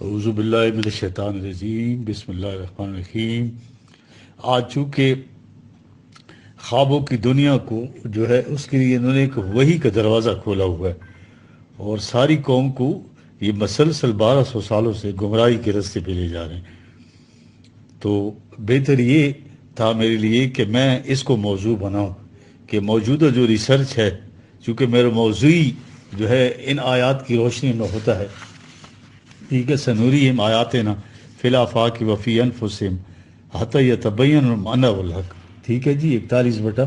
اعوذ باللہ من الشیطان الرجیم، بسم اللہ الرحمن الرحیم۔ آج چونکہ خوابوں کی دنیا کو جو ہے اس کے لیے انہوں نے ایک وحی کا دروازہ کھولا ہوا ہے، اور ساری قوم کو یہ مسلسل 1200 سالوں سے گمراہی کے راستے پہ لے جا رہے ہیں۔ تو بہتر یہ تھا میرے لیے کہ میں اس کو موضوع بناؤں کہ موجودہ جو ریسرچ ہے، چونکہ میرا موضوعی جو ہے ان آیات کی روشنی میں ہوتا ہے، ٹھیک ہے، سنوریم آیاتنا فی الآفاق وفی انفسہم حتی یتبین انہ الحق، ٹھیک ہے جی، 41 بٹا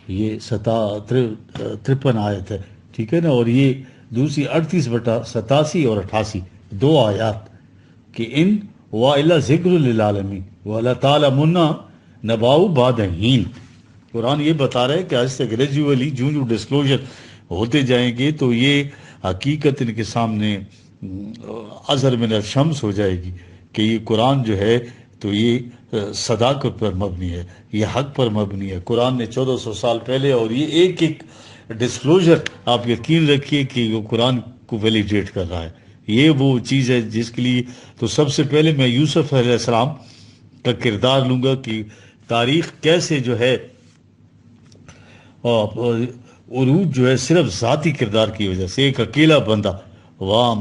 یہ 53 آیت ہے، ٹھیک ہے نا، اور یہ دوسری 38 بٹا 87 اور 88 دو آیات کہ ان وَإِلَّا ذِكْرٌ لِلْعَالَمِينَ وَلَا تَعْلَمُنَّ نَبَأُهُ بَعْدَ حِينٍ۔ قرآن یہ بتا رہا ہے کہ آج سے گریجولی جو ڈسکلوجر ہوتے جائیں گے تو یہ حقیقت ان کے سامنے اظہر من الشمس ہو جائے گی کہ یہ قرآن جو ہے تو یہ صداقت پر مبنی ہے، یہ حق پر مبنی ہے۔ قرآن نے 1400 سال پہلے، اور یہ ایک ایک ڈسکلوجر آپ یقین رکھیے کہ وہ قرآن کو ویلیڈیٹ کر رہا ہے۔ یہ وہ چیز ہے جس کے لیے تو سب سے پہلے میں یوسف علیہ السلام کا کردار لوں گا کہ تاریخ کیسے جو ہے عروج جو ہے صرف ذاتی کردار کی وجہ سے، ایک اکیلا بندہ وہاں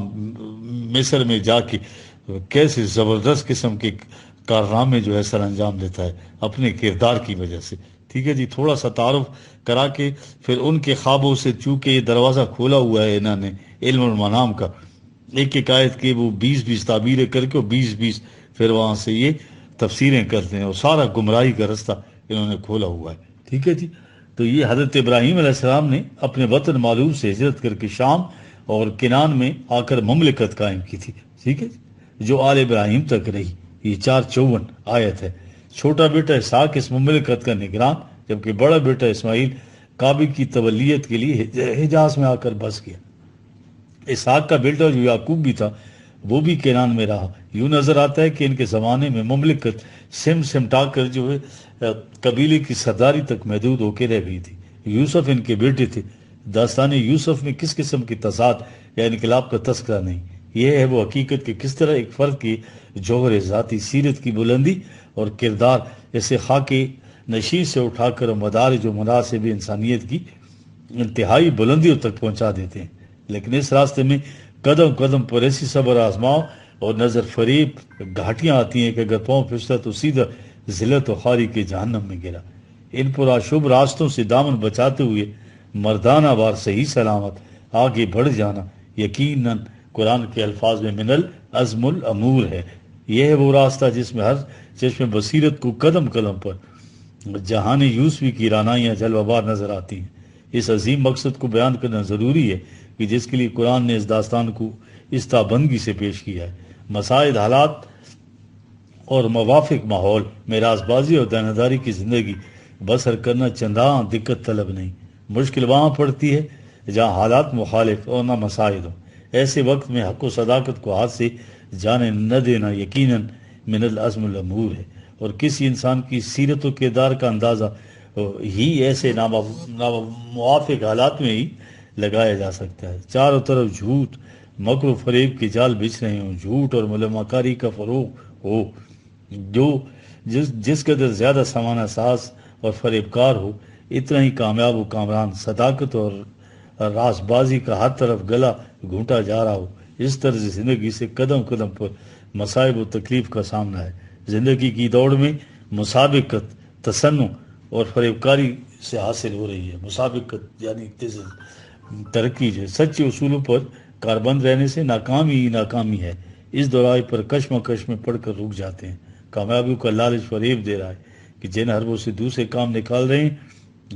مصر میں جا کے کیسے زبردست قسم کے کارنامے جو ہے سر انجام دیتا ہے اپنے کردار کی وجہ سے، ٹھیک ہے جی۔ تھوڑا سا تعارف کرا کے پھر ان کے خوابوں سے، چونکہ یہ دروازہ کھولا ہوا ہے انہوں نے علم المنام کا، ایک ایک آیت کے وہ 20 تعبیریں کر کے اور 20 پھر وہاں سے یہ تفسیریں کرتے ہیں، اور سارا گمراہی کا رستہ انہوں نے کھولا ہوا ہے، ٹھیک ہے جی۔ تو یہ حضرت ابراہیم علیہ السلام نے اپنے وطن معلوم سے ہجرت کر کے شام اور کنان میں آ کر مملکت قائم کی تھی، ٹھیک ہے جی، جو آل ابراہیم تک رہی۔ یہ 454 آیت ہے۔ چھوٹا بیٹا اسحاق اس مملکت کا نگران، جبکہ بڑا بیٹا اسماعیل کعبے کی تولیت کے لیے حجاز میں آ کر بس گیا۔ اسحاق کا بیٹا جو یعقوب بھی تھا وہ بھی کنان میں رہا۔ یوں نظر آتا ہے کہ ان کے زمانے میں مملکت سمٹا کر جو ہے قبیلے کی سرداری تک محدود ہو کے رہ گئی تھی۔ یوسف ان کے بیٹے تھے۔ داستان یوسف میں کس قسم کی تضاد یا انقلاب کا تذکرہ نہیں، یہ ہے وہ حقیقت کہ کس طرح ایک فرد کی جوہر ذاتی سیرت کی بلندی اور کردار اسے خاک نشین سے اٹھا کر مدارج و مناسب انسانیت کی انتہائی بلندیوں تک پہنچا دیتے ہیں۔ لیکن اس راستے میں قدم قدم پر ایسی صبر آزماؤ اور نظر فریب گھاٹیاں آتی ہیں کہ اگر پاؤں پھسلا تو سیدھا ذلت و خواری کے جہنم میں گرا۔ ان پرآشوب راستوں سے دامن بچاتے ہوئے مردانہ وار صحیح سلامت آگے بڑھ جانا یقیناً قرآن کے الفاظ میں من العزم الامور ہے۔ یہ ہے وہ راستہ جس میں ہر چشم بصیرت کو قدم قدم پر جہان یوسفی کی رانائیاں جلوہ بار نظر آتی ہیں۔ اس عظیم مقصد کو بیان کرنا ضروری ہے کہ جس کے لیے قرآن نے اس داستان کو اس تابندگی سے پیش کیا ہے۔ مساعد حالات اور موافق ماحول میں راز بازی اور دیانتداری کی زندگی بسر کرنا چنداں دقت طلب نہیں۔ مشکل وہاں پڑتی ہے جہاں حالات مخالف اور نہ مساعد ہوں۔ ایسے وقت میں حق و صداقت کو ہاتھ سے جانے نہ دینا یقیناً من العزم الامور ہے، اور کسی انسان کی سیرت و کردار کا اندازہ ہی ایسے ناموافق حالات میں ہی لگایا جا سکتا ہے۔ چاروں طرف جھوٹ، مکر و فریب کے جال بچھ رہے ہوں، جھوٹ اور ملامکاری کا فروغ ہو، جس قدر زیادہ سمانہ ساز اور فریب کار ہو اتنا ہی کامیاب و کامران۔ صداقت اور راز بازی کا ہر طرف گلا گھونٹا جا رہا ہو، اس طرز زندگی سے قدم قدم پر مصائب و تکلیف کا سامنا ہے۔ زندگی کی دوڑ میں مسابقت تصنع اور فریب کاری سے حاصل ہو رہی ہے۔ مسابقت یعنی ترقی جو سچے اصولوں پر کاربند رہنے سے ناکامی ہی ناکامی ہے۔ اس دورائے پر کشمکش میں پڑھ کر رک جاتے ہیں۔ کامیابیوں کا لالچ فریب دے رہا ہے کہ جن حربوں سے دوسرے کام نکال رہے ہیں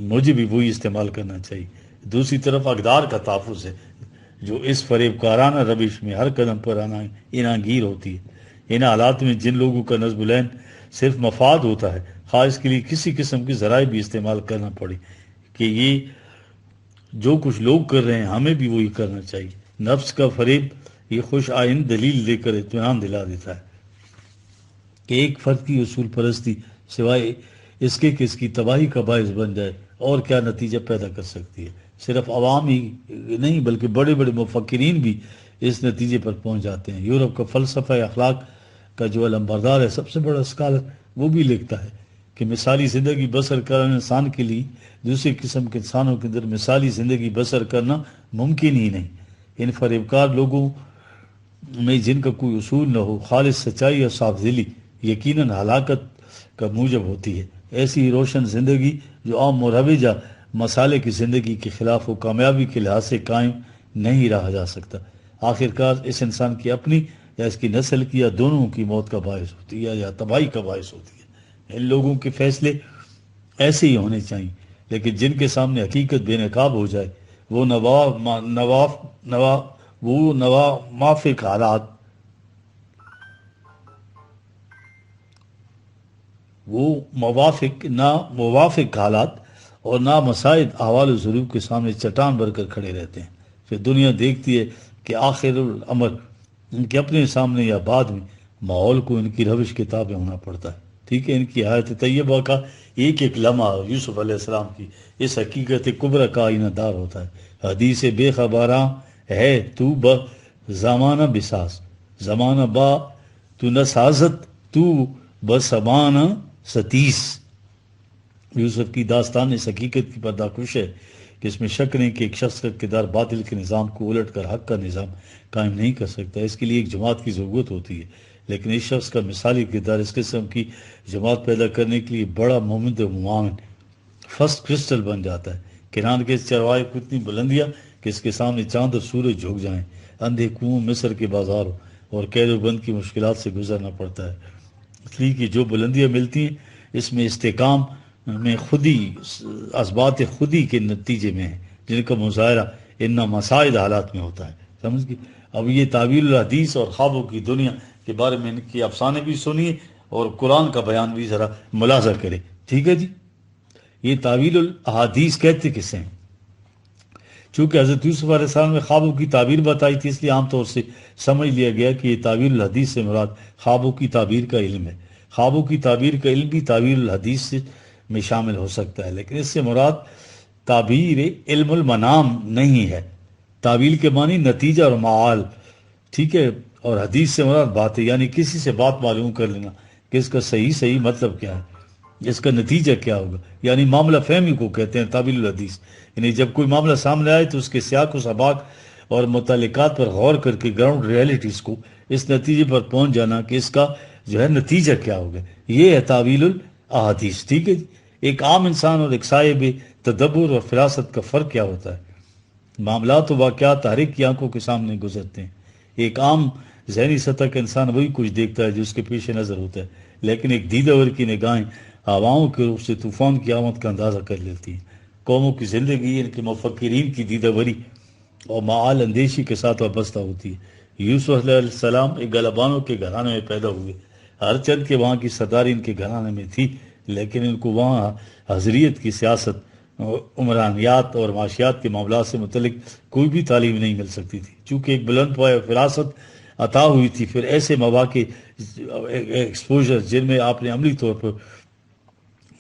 مجھے بھی وہی استعمال کرنا چاہیے۔ دوسری طرف اقدار کا تحفظ ہے جو اس فریب کارانہ روش میں ہر قدم پر اناگیر ہوتی ہے۔ ان حالات میں جن لوگوں کا نصب العین صرف مفاد ہوتا ہے، خواہ اس کے لیے کسی قسم کے ذرائع بھی استعمال کرنا پڑے، کہ یہ جو کچھ لوگ کر رہے ہیں ہمیں بھی وہی کرنا چاہیے۔ نفس کا فریب یہ خوش آئند دلیل دے کر اطمینان دلا دیتا ہے کہ ایک فرد کی اصول پرستی سوائے اس کے کہ اس کی تباہی کا باعث بن جائے اور کیا نتیجہ پیدا کر سکتی ہے۔ صرف عوام ہی نہیں بلکہ بڑے بڑے مفکرین بھی اس نتیجے پر پہنچ جاتے ہیں۔ یورپ کا فلسفہ اخلاق کا جو علمبردار ہے، سب سے بڑا اسکالر، وہ بھی لکھتا ہے کہ مثالی زندگی بسر کرنا انسان کے لیے دوسری قسم کے انسانوں کے اندر مثالی زندگی بسر کرنا ممکن ہی نہیں۔ ان فریبکار لوگوں میں جن کا کوئی اصول نہ ہو، خالص سچائی اور صاف دلی یقیناً ہلاکت کا موجب ہوتی ہے۔ ایسی روشن زندگی جو عام مروجہ مسالے کی زندگی کے خلاف و کامیابی کے لحاظ سے قائم نہیں رہا جا سکتا، آخرکار اس انسان کی اپنی یا اس کی نسل کی یا دونوں کی موت کا باعث ہوتی ہے یا تباہی کا باعث ہوتی ہے۔ ان لوگوں کے فیصلے ایسے ہی ہونے چاہیے، لیکن جن کے سامنے حقیقت بے نقاب ہو جائے، وہ موافق حالات اور نامساعد احوال و ظروف کے سامنے چٹان بن کر کھڑے رہتے ہیں۔ پھر دنیا دیکھتی ہے کہ آخر الامر ان کے اپنے سامنے یا بعد میں ماحول کو ان کی روش کے تابع ہونا پڑتا ہے۔ ٹھیک ہے، ان کی حیات طیبہ کا ایک ایک لمحہ یوسف علیہ السلام کی اس حقیقت کبریٰ کا آئینہ دار ہوتا ہے۔ حدیث بے خبراں ہے تو زمانہ بساز، زمانہ با تو نسازت تو بسمانہ ستیس۔ یوسف کی داستان اس حقیقت کی پردہ کش ہے کہ اس میں شک نہیں کہ ایک شخص کا کردار باطل کے نظام کو الٹ کر حق کا نظام قائم نہیں کر سکتا۔ اس کے لیے ایک جماعت کی ضرورت ہوتی ہے، لیکن اس شخص کا مثالی کردار اس قسم کی جماعت پیدا کرنے کے لیے بڑا مومد و معاون فرسٹ کرسٹل بن جاتا ہے۔ کنان کے چروائے کو اتنی بلندیاں کہ اس کے سامنے چاند اور سورج جھک جائیں، اندھے کنویں مصر کے بازاروں اور قید و بند کی مشکلات سے گزرنا پڑتا ہے۔ اس لیے کہ جو بلندیاں ملتی ہیں اس میں استحکام میں خودی اسبات خودی کے نتیجے میں ہیں، جن کا مظاہرہ ان مساعد حالات میں ہوتا ہے۔ سمجھ گئے؟ اب یہ تعویل الحدیث اور خوابوں کی دنیا کے بارے میں ان کی افسانے بھی سنیے اور قرآن کا بیان بھی ذرا ملاحظہ کرے۔ ٹھیک ہے جی، یہ تعویل الاحادیث کہتے کسے ہیں؟ چونکہ حضرت یوسف علیہ السلام نے خوابوں کی تعبیر بتائی تھی، اس لیے عام طور سے سمجھ لیا گیا کہ یہ تعویل الحدیث سے مراد خوابوں کی تعبیر کا علم ہے۔ خوابوں کی تعبیر کا علم بھی تعویل الحدیث میں شامل ہو سکتا ہے، لیکن اس سے مراد تعبیر علم المنام نہیں ہے۔ تعویل کے معنی نتیجہ اور معال، ٹھیک ہے، اور حدیث سے مراد بات ہے، یعنی کسی سے بات معلوم کر لینا کہ اس کا صحیح مطلب کیا ہے، اس کا نتیجہ کیا ہوگا، یعنی معاملہ فہمی کو کہتے ہیں تعویل الحدیث۔ یعنی جب کوئی معاملہ سامنے آئے تو اس کے سیاق و سباق اور متعلقات پر غور کر کے گراؤنڈ ریئلٹیز کو اس نتیجے پر پہنچ جانا کہ اس کا جو ہے نتیجہ کیا ہوگا، یہ ہے تعویل الاحادیث۔ ٹھیک ہے جی، ایک عام انسان اور ایک صاحب تدبر اور فراست کا فرق کیا ہوتا ہے؟ معاملات و واقعات ہر ایک کی آنکھوں کے سامنے گزرتے ہیں۔ ایک عام ذہنی سطح کا انسان وہی کچھ دیکھتا ہے جو اس کے پیش نظر ہوتا ہے، لیکن ایک دیدہ ور کی نگاہیں ہواؤں کے روح سے طوفان کی آمد کا اندازہ کر لیتی ہیں۔ قوموں کی زندگی ان کے مفکرین کی دیدہ وری اور معال اندیشی کے ساتھ وابستہ ہوتی ہے۔ یوسف علیہ السلام ایک غلبانوں کے گھرانے میں پیدا ہوئے، ہر چند کے وہاں کی سرداری ان کے گھرانے میں تھی، لیکن ان کو وہاں حضریت کی سیاست، عمرانیات اور معاشیات کے معاملات سے متعلق کوئی بھی تعلیم نہیں مل سکتی تھی۔ چونکہ ایک بلند پایہ فراست عطا ہوئی تھی، پھر ایسے مواقع ایکسپوجر جن میں آپ نے عملی طور پر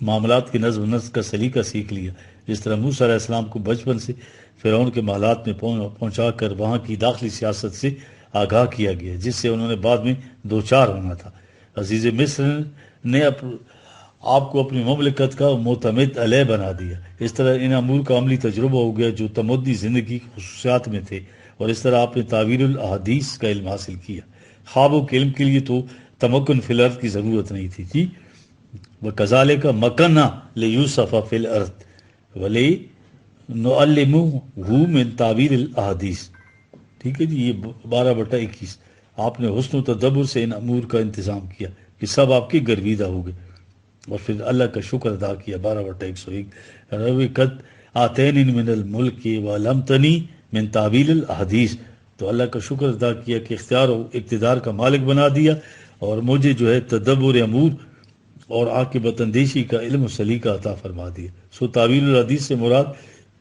معاملات کے نظم و نسق کا سلیقہ سیکھ لیا، جس طرح موسیٰ علیہ السلام کو بچپن سے فرعون کے محلات میں پہنچا کر وہاں کی داخلی سیاست سے آگاہ کیا گیا، جس سے انہوں نے بعد میں دوچار ہونا تھا۔ عزیز مصر نے آپ کو اپنی مملکت کا معتمد علیہ بنا دیا۔ اس طرح ان امور کا عملی تجربہ ہو گیا جو تمدنی زندگی کی خصوصیات میں تھے، اور اس طرح آپ نے تعویل الاحادیث کا علم حاصل کیا۔ خوابوں کے علم کے لیے تو تمکن فی الارض کی ضرورت نہیں تھی جی۔ وَكَذَلِكَ مَكَنَّا لِيُوسُفَ فِي الْأَرْضِ وَلِنُعَلِّمَهُ مِن تَعْوِيلِ الْأَحَادِيثِ۔ ٹھیک ہے جی، یہ 12/21 آپ نے حسن و تدبر سے ان امور کا انتظام کیا کہ سب آپ کی گرویدہ ہو گئے، اور پھر اللہ کا شکر ادا کیا۔ 12/101 روی قد آتینی من الملک وعلمتنی من تعویل الحدیث، تو اللہ کا شکر ادا کیا کہ اختیار و اقتدار کا مالک بنا دیا، اور مجھے جو ہے تدبر امور اور عاقبت اندیشی کا علم و سلیقہ عطا فرما دیا۔ سو تعویل الحدیث سے مراد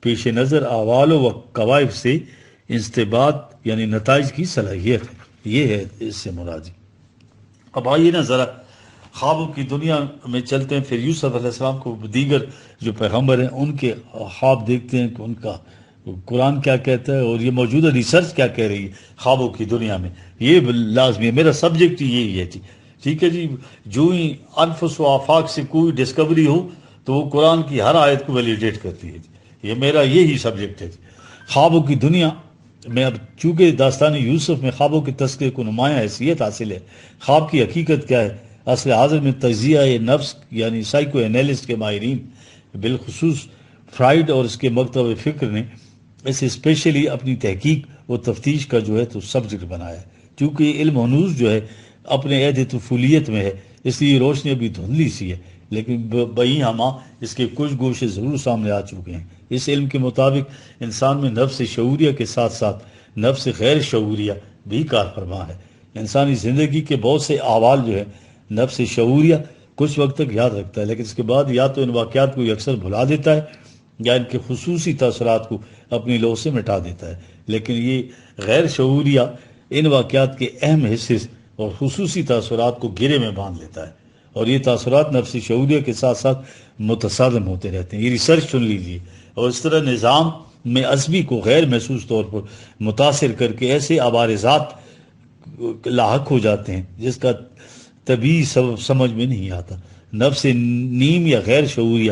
پیش نظر احوال و قوائف سے استنباط یعنی نتائج کی صلاحیت ہے، یہ ہے اس سے مراد۔ اب آئیے نا ذرا خوابوں کی دنیا میں چلتے ہیں۔ پھر یوسف علیہ السلام کو دیگر جو پیغمبر ہیں ان کے خواب دیکھتے ہیں کہ ان کا قرآن کیا کہتا ہے اور یہ موجودہ ریسرچ کیا کہہ رہی ہے خوابوں کی دنیا میں، یہ لازمی ہے، میرا سبجیکٹ یہی ہے جی، ٹھیک ہے جی۔ جو ہی انفس و آفاق سے کوئی ڈسکوری ہو تو وہ قرآن کی ہر آیت کو ویلیڈیٹ کرتی ہے جی، یہ میرا یہی سبجیکٹ ہے جی۔ خوابوں کی دنیا میں اب چونکہ داستان یوسف میں خوابوں کے تذکرے کو نمایاں حیثیت حاصل ہے، خواب کی حقیقت کیا ہے، اصل حاضر میں تجزیہ نفس یعنی سائیکو انالسٹ کے ماہرین بالخصوص فرائیڈ اور اس کے مکتب فکر نے اسے اسپیشلی اپنی تحقیق و تفتیش کا جو ہے تو سبجیکٹ بنایا ہے۔ چونکہ یہ علم ہنوز جو ہے اپنے عہد طفولیت میں ہے، اس لیے روشنی ابھی دھندلی سی ہے، لیکن بئی ہمہ اس کے کچھ گوشے ضرور سامنے آ چکے ہیں۔ اس علم کے مطابق انسان میں نفس شعوریہ کے ساتھ ساتھ نفس غیر شعوریہ بھی کار فرما ہے۔ انسانی زندگی کے بہت سے احوال جو ہے نفس شعوریہ کچھ وقت تک یاد رکھتا ہے، لیکن اس کے بعد یا تو ان واقعات کو اکثر بھلا دیتا ہے یا ان کے خصوصی تاثرات کو اپنی لوح سے مٹا دیتا ہے۔ لیکن یہ غیر شعوریہ ان واقعات کے اہم حصے اور خصوصی تاثرات کو گرے میں باندھ لیتا ہے، اور یہ تاثرات نفس شعوریہ کے ساتھ ساتھ متصادم ہوتے رہتے ہیں۔ یہ ریسرچ سن لیجیے، اور اس طرح نظام میں عصبی کو غیر محسوس طور پر متاثر کر کے ایسے عوارضات لاحق ہو جاتے ہیں جس کا طبیعی سبب سمجھ میں نہیں آتا۔ نفس نیم یا غیر شعوریہ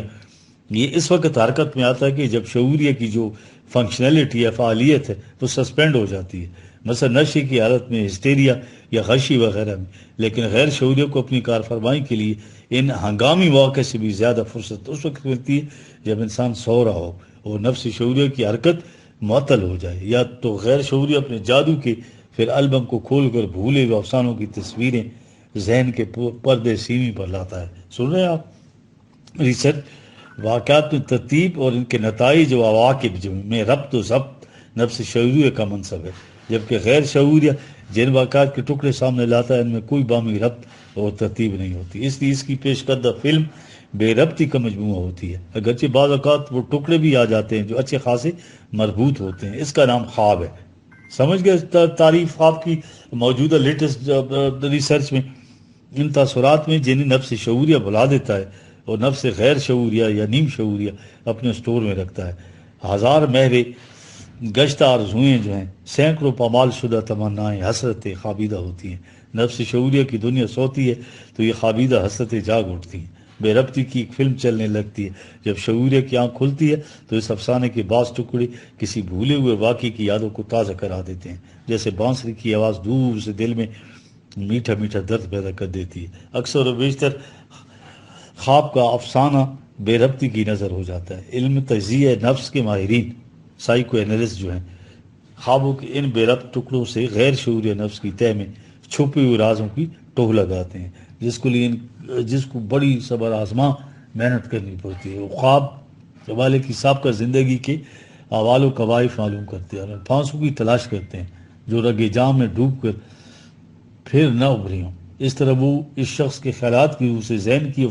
یہ اس وقت حرکت میں آتا ہے کہ جب شعوریہ کی جو فنکشنلٹی یا فعالیت ہے وہ سسپینڈ ہو جاتی ہے، مثلا نشے کی حالت میں، ہسٹیریا یا غشی وغیرہ میں۔ لیکن غیر شعوریہ کو اپنی کارفرمائی کے لیے ان ہنگامی مواقع سے بھی زیادہ فرصت اس وقت ملتی ہے جب انسان سو رہا ہو اور نفس شعوریہ کی حرکت معطل ہو جائے، یا تو غیر شعوریہ اپنے جادو کے پھر البم کو کھول کر بھولے ہوئے افسانوں کی تصویریں ذہن کے پردے سیمی پر لاتا ہے۔ سن رہے ہیں آپ؟ ریسرچ واقعات میں ترتیب اور ان کے نتائج و عواقب میں ربط و ضبط نفس شعوریہ کا منصب ہے، جبکہ غیر شعوریہ جن واقعات کے ٹکڑے سامنے لاتا ہے ان میں کوئی باہمی ربط اور ترتیب نہیں ہوتی، اس لیے اس کی پیش کردہ فلم بے ربطی کا مجموعہ ہوتی ہے، اگرچہ بعض اوقات وہ ٹکڑے بھی آ جاتے ہیں جو اچھے خاصے مربوط ہوتے ہیں۔ اس کا نام خواب ہے۔ سمجھ گئے تعریف خواب کی؟ موجودہ لیٹسٹ ریسرچ میں ان تاثرات میں جنہیں نفس شعوریہ بھلا دیتا ہے اور نفس غیر شعوریہ یا نیم شعوریہ اپنے سٹور میں رکھتا ہے، ہزار مہرے گشتہ آرزوئیں جو ہیں، سینکڑوں پامال شدہ تمنائیں، حسرتیں خوابیدہ ہوتی ہیں۔ نفس شعوریہ کی دنیا سوتی ہے تو یہ خوابیدہ حسرتیں جاگ اٹھتی ہیں، بے ربطی کی ایک فلم چلنے لگتی ہے۔ جب شعوریہ کی آنکھ کھلتی ہے تو اس افسانے کے بعض ٹکڑے کسی بھولے ہوئے واقعے کی یادوں کو تازہ کرا دیتے ہیں، جیسے بانسری کی آواز دور سے دل میں میٹھا میٹھا درد پیدا کر دیتی ہے۔ اکثر و بیشتر خواب کا افسانہ بے ربطی کی نظر ہو جاتا ہے۔ علم تجزیہ نفس کے ماہرین سائیکو انالسٹ جو ہیں خوابوں کے ان بے ربط ٹکڑوں سے غیر شعوریہ نفس کی تہہ میں چھپے ہوئے رازوں کی ٹوہ لگاتے ہیں، جس کو بڑی صبر آزما محنت کرنی پڑتی ہے۔ وہ خواب والے کی سابقہ زندگی کے احوال و قوائف معلوم کرتے ہیں اور پھانسوں کی تلاش کرتے ہیں جو رگ جام میں ڈوب کر پھر نہ ابھری ہوں۔ اس طرح وہ اس شخص کے خیالات کی روح سے ذہن کی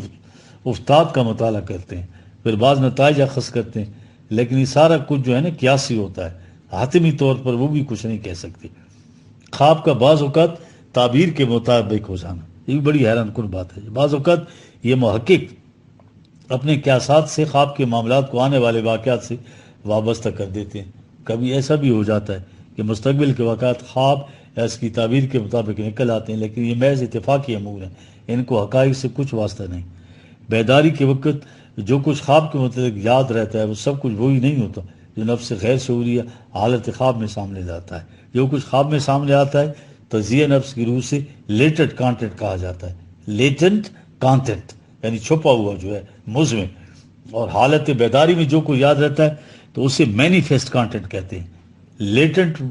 افتاد کا مطالعہ کرتے ہیں، پھر بعض نتائج اخذ کرتے ہیں، لیکن یہ سارا کچھ جو ہے نا قیاسی ہوتا ہے، حتمی طور پر وہ بھی کچھ نہیں کہہ سکتے۔ خواب کا بعض اوقات تعبیر کے مطابق ہو جانا یہ بھی بڑی حیران کن بات ہے۔ بعض اوقات یہ محقق اپنے قیاسات سے خواب کے معاملات کو آنے والے واقعات سے وابستہ کر دیتے ہیں۔ کبھی ایسا بھی ہو جاتا ہے کہ مستقبل کے واقعات خواب یا اس کی تعبیر کے مطابق نکل آتے ہیں، لیکن یہ محض اتفاقی امور ہیں، ان کو حقائق سے کچھ واسطہ نہیں۔ بیداری کے وقت جو کچھ خواب کے متعلق یاد رہتا ہے وہ سب کچھ وہی نہیں ہوتا جو نفس غیر شعوریہ حالت خواب میں سامنے لاتا ہے۔ جو کچھ خواب میں سامنے آتا ہے تجزیہ نفس کی روح سے لیٹنٹ کانٹینٹ کہا جاتا ہے۔ لیٹنٹ کانٹینٹ یعنی چھپا ہوا جو ہے، مزمن، اور حالت بیداری میں جو کچھ یاد رہتا ہے تو اسے مینیفیسٹ کانٹینٹ کہتے ہیں۔ لیٹنٹ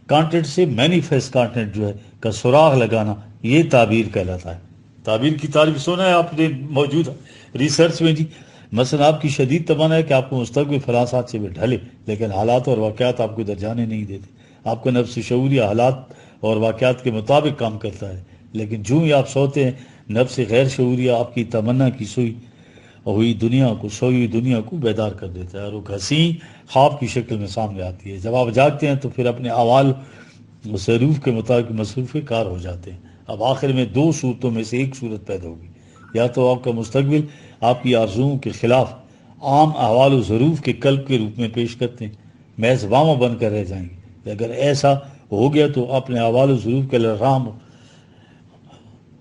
کانٹینٹ سے مینیفیسٹ کانٹینٹ جو ہے کا سراغ لگانا یہ تعبیر کہلاتا ہے۔ تعبیر کی تعریف سنا ہے آپ نے موجود ریسرچ میں جی؟ مثلا آپ کی شدید تمنا ہے کہ آپ کو مستقبل فلاں حادثے میں ڈھلے، لیکن حالات اور واقعات آپ کو ادھر جانے نہیں دیتے۔ آپ کا نفس شعوریہ حالات اور واقعات کے مطابق کام کرتا ہے، لیکن جو ہی آپ سوتے ہیں نفس غیر شعوریہ آپ کی تمنا کی سوئی ہوئی دنیا کو بیدار کر دیتا ہے اور وہ حسین خواب کی شکل میں سامنے آتی ہے۔ جب آپ جاگتے ہیں تو پھر اپنے اعمال و ضرور کے مطابق مصروف کار ہو جاتے ہیں۔ اب آخر میں دو صورتوں میں سے ایک صورت پیدا ہوگی، یا تو آپ کا مستقبل آپ کی آرزوؤں کے خلاف عام احوال و ظروف کے قلب کے روپ میں پیش کرتے ہیں، محض وامہ بن کر رہ جائیں گے۔ اگر ایسا ہو گیا تو اپنے اعمال و ظروف کے الرام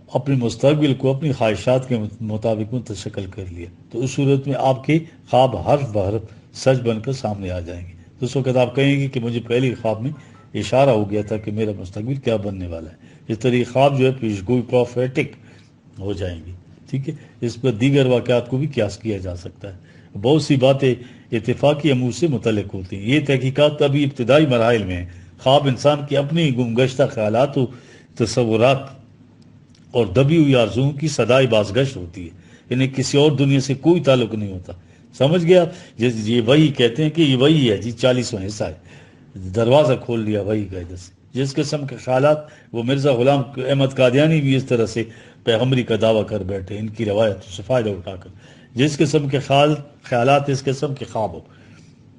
اپنے مستقبل کو اپنی خواہشات کے مطابق منتشکل کر لیا، تو اس صورت میں آپ کے خواب حرف بحرف سچ بن کر سامنے آ جائیں گے۔ تو اس وقت آپ کہیں گے کہ مجھے پہلے خواب میں اشارہ ہو گیا تھا کہ میرا مستقبل کیا بننے والا ہے۔ اس طرح خواب جو ہے پیشگوئی پروفیٹک ہو جائیں گی، ٹھیک ہے۔ اس پر دیگر واقعات کو بھی قیاس کیا جا سکتا ہے۔ بہت سی باتیں اتفاقی امور سے متعلق ہوتی ہیں۔ یہ تحقیقات ابھی ابتدائی مراحل میں ہیں۔ خواب انسان کی اپنی گمگشتہ خیالات و تصورات اور دبی ہوئی آرزوؤں کی صدائے بازگشت ہوتی ہے، انہیں کسی اور دنیا سے کوئی تعلق نہیں ہوتا۔ سمجھ گیا؟ جیسے یہ وہی کہتے ہیں کہ یہ وہی ہے جی، 40واں حصہ ہے، دروازہ کھول لیا وہی کا ادھر سے۔ جس قسم کے خیالات، وہ مرزا غلام احمد قادیانی بھی اس طرح سے پیغمبری کا دعویٰ کر بیٹھے ان کی روایت سے فائدہ اٹھا کر۔ جس قسم کے خیالات اس قسم کے خواب ہو،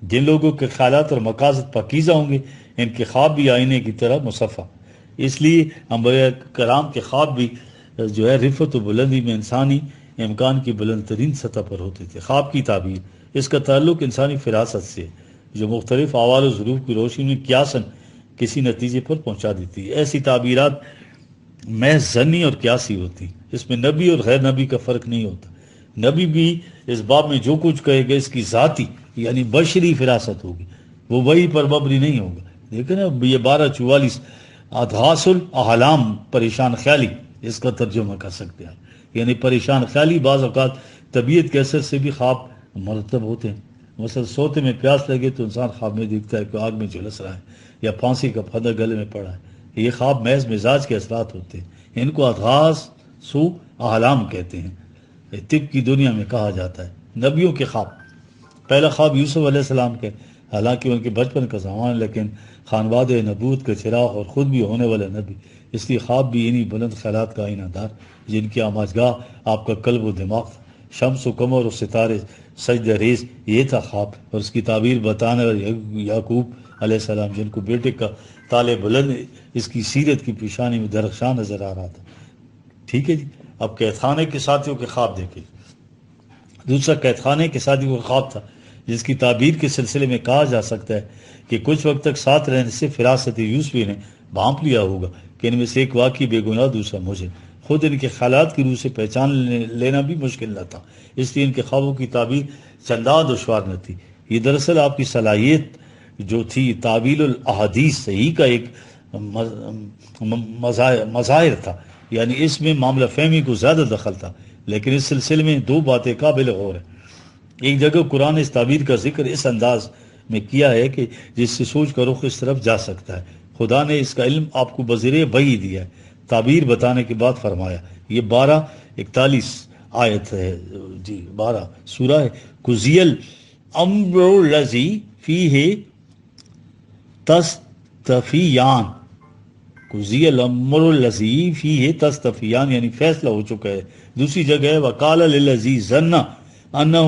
جن لوگوں کے خیالات اور مقاصد پاکیزہ ہوں گے، ان کے خواب بھی آئینے کی طرح مصفہ۔ اس لیے انبیاء کرام کے خواب بھی جو ہے رفعت و بلندی میں انسانی امکان کی بلند ترین سطح پر ہوتے تھے۔ خواب کی تعبیر، اس کا تعلق انسانی فراست سے ہے، جو مختلف احوال و ظروف کی روشنی میں قیاساً کسی نتیجے پر پہنچا دیتی ہے۔ ایسی تعبیرات محض ظنی اور قیاسی ہوتی، اس میں نبی اور غیر نبی کا فرق نہیں ہوتا۔ نبی بھی اس باب میں جو کچھ کہے گا اس کی ذاتی یعنی بشری فراست ہوگی، وہ وہی پر مبنی نہیں ہوگا۔ دیکھیں نا یہ 1244 اضغاث الاحلام، پریشان خیالی، اس کا ترجمہ کر سکتے ہیں، یعنی پریشان خیالی بعض اوقات طبیعت کے اثر سے بھی خواب مرتب ہوتے ہیں۔ مثلا سوتے میں پیاس لگے تو انسان خواب میں دیکھتا ہے کہ آگ میں جھلس رہا ہے یا پھانسی کا پھندا گلے میں پڑا ہے۔ یہ خواب محض مزاج کے اثرات ہوتے ہیں، ان کو اضغاث احلام کہتے ہیں، طب کی دنیا میں کہا جاتا ہے۔ نبیوں کے خواب، پہلا خواب یوسف علیہ السلام کے، حالانکہ ان کے بچپن کا زمان، لیکن خانواد نبوت کا چراغ اور خود بھی ہونے والا نبی، اس لیے خواب بھی انہی بلند خیالات کا آئینہ دار، جن کی آماجگاہ آپ کا قلب و دماغ تھا۔ شمس و قمر و ستارے سجدہ ریز، یہ تھا خواب، اور اس کی تعبیر بتانے والے یعقوب علیہ السلام، جن کو بیٹے کا تالے بلند اس کی سیرت کی پیشانی میں درخشاں نظر آ رہا تھا۔ ٹھیک ہے جی۔ اب قید خانے کے ساتھیوں کے خواب دیکھیں۔ دوسرا قید خانے کے ساتھیوں کا خواب تھا، جس کی تعبیر کے سلسلے میں کہا جا سکتا ہے کہ کچھ وقت تک ساتھ رہنے سے فراست یوسفی نے بھانپ لیا ہوگا کہ ان میں سے ایک واقعی بے گناہ، دوسرا مجرم۔ خود ان کے خیالات کی روح سے پہچان لینا بھی مشکل نہ تھا، اس لیے ان کے خوابوں کی تعبیر چندان دشوار نہ تھی۔ یہ دراصل آپ کی صلاحیت جو تھی تعویل الاحادیث صحیح کا ایک مظاہر تھا، یعنی اس میں معاملہ فہمی کو زیادہ دخل تھا۔ لیکن اس سلسلے میں دو باتیں قابل غور ہیں۔ ایک جگہ قرآن اس تعبیر کا ذکر اس انداز میں کیا ہے کہ جس سے سوچ کا رخ اس طرف جا سکتا ہے۔ خدا نے اس کا علم آپ کو بذریعہ وحی دیا ہے، تعبیر بتانے کے بعد فرمایا۔ یہ 12:41 آیت ہے جی، 12 سورہ ہے۔ قضی الامر الذی فیہ تستفیان، قضی الامر الذی فیہ تستفیان یعنی فیصلہ ہو چکا ہے۔ دوسری جگہ ہے وقال للذی ظن انہ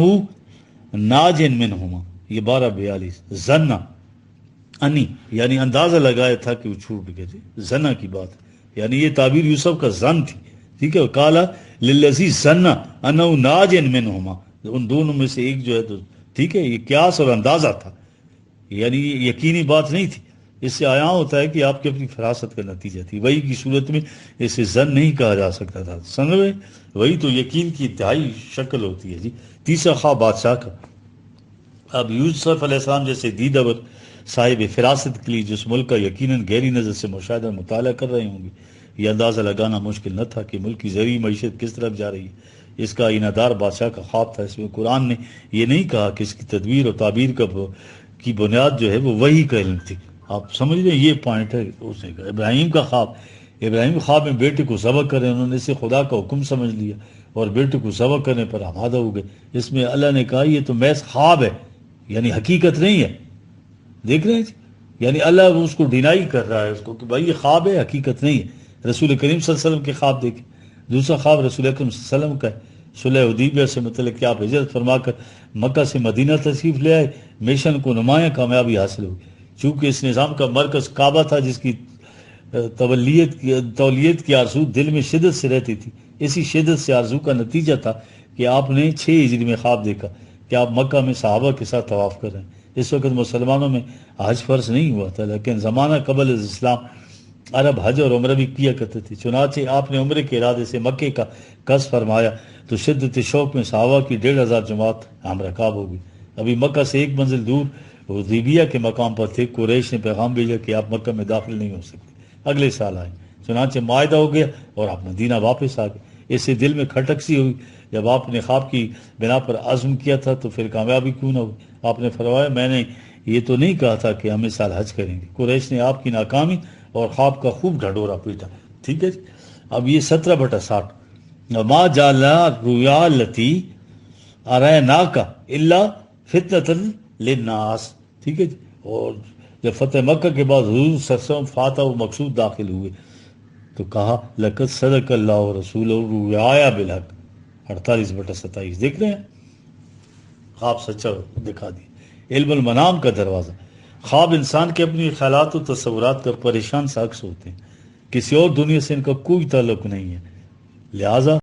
ناج منہما، یہ 12:42 ظن انی یعنی اندازہ لگایا تھا کہ وہ چھوٹ گئے تھے، ظن کی بات، یعنی یہ تعبیر یوسف کا ظن تھی۔ ٹھیک ہے، وقال للذی ظن انہ ناج منہما، ان دونوں میں سے ایک جو ہے تو ٹھیک ہے، یہ قیاس اور اندازہ تھا، یعنی یہ یقینی بات نہیں تھی۔ اس سے آیا ہوتا ہے کہ آپ کی اپنی فراست کا نتیجہ تھی، وہی کی صورت میں اسے ظن نہیں کہا جا سکتا تھا۔ سمجھ، وہی تو یقین کی انتہائی شکل ہوتی ہے جی۔ تیسرا خواب بادشاہ کا۔ اب یوسف علیہ السلام جیسے دیدور صاحب فراست کے لیے جس ملک کا یقیناً گہری نظر سے مشاہدہ مطالعہ کر رہے ہوں گے، یہ اندازہ لگانا مشکل نہ تھا کہ ملک کی زرعی معیشت کس طرف جا رہی ہے۔ اس کا آئینہ دار بادشاہ کا خواب تھا۔ اس میں قرآن نے یہ نہیں کہا کہ اس کی تدبیر اور تعبیر کی بنیاد جو ہے وہ وحی کا علم تھی۔ آپ سمجھ لیں، یہ پوائنٹ ہے اس نے کہا۔ ابراہیم کا خواب، ابراہیم خواب میں بیٹے کو ذبح کریں، انہوں نے اسے خدا کا حکم سمجھ لیا اور بیٹے کو ذبح کرنے پر آمادہ ہو گئے۔ اس میں اللہ نے کہا یہ تو محض خواب ہے، یعنی حقیقت نہیں ہے۔ دیکھ رہے ہیں جی، یعنی اللہ اس کو ڈینائی کر رہا ہے اس کو کہ بھائی یہ خواب ہے، حقیقت نہیں ہے۔ رسول کریم صلی اللہ علیہ وسلم کے خواب دیکھیں۔ دوسرا خواب رسول اکرم صلی اللہ علیہ وسلم کا ہے، صلح حدیبیہ سے متعلق کہ آپ ہجرت فرما کر مکہ سے مدینہ تشریف لے آئے، مشن کو نمایاں کامیابی حاصل ہوئی۔ چونکہ اس نظام کا مرکز کعبہ تھا، جس کی تولیت کی آرزو دل میں شدت سے رہتی تھی، اسی شدت سے آرزو کا نتیجہ تھا کہ آپ نے 6 ہجری میں خواب دیکھا کہ آپ مکہ میں صحابہ کے ساتھ طواف کر رہے ہیں۔ اس وقت مسلمانوں میں حج فرض نہیں ہوا تھا، لیکن زمانہ قبل اسلام عرب حج اور عمرہ بھی کیا کرتے تھے۔ چنانچہ آپ نے عمرے کے ارادے سے مکے کا قصد فرمایا تو شدت شوق میں صحابہ کی 1500 جماعت ہم رکاب ہو گئی۔ ابھی مکہ سے ایک منزل دور حدیبیہ کے مقام پر تھے، قریش نے پیغام بھیجا کہ آپ مکہ میں داخل نہیں ہو سکتے، اگلے سال آئیں۔ چنانچہ معاہدہ ہو گیا اور آپ مدینہ واپس آ گئے۔ اس سے دل میں کھٹک سی ہوئی، جب آپ نے خواب کی بنا پر عزم کیا تھا تو پھر کامیابی کیوں نہ ہوئی؟ آپ نے فرمایا میں نے یہ تو نہیں کہا تھا کہ ہم اس سال حج کریں گے۔ قریش نے آپ کی ناکامی اور خواب کا خوب ڈھڈورا پیٹا۔ ٹھیک ہے جی، اب یہ 17/60 ما جعلنا الرؤیا التی اریناک الا فتنۃ للناس۔ ٹھیک ہے جی، اور جب فتح مکہ کے بعد حضور صلی اللہ علیہ وسلم فاتح و مقصود داخل ہوئے تو کہا لقد صدق اللہ رسول الرؤیا بالحق۔ 48/27 دیکھ رہے ہیں، خواب سچا دکھا دیا۔ علم المنام کا دروازہ، خواب انسان کے اپنی خیالات و تصورات کا پریشان سا عکس ہوتے ہیں، کسی اور دنیا سے ان کا کوئی تعلق نہیں ہے، لہٰذا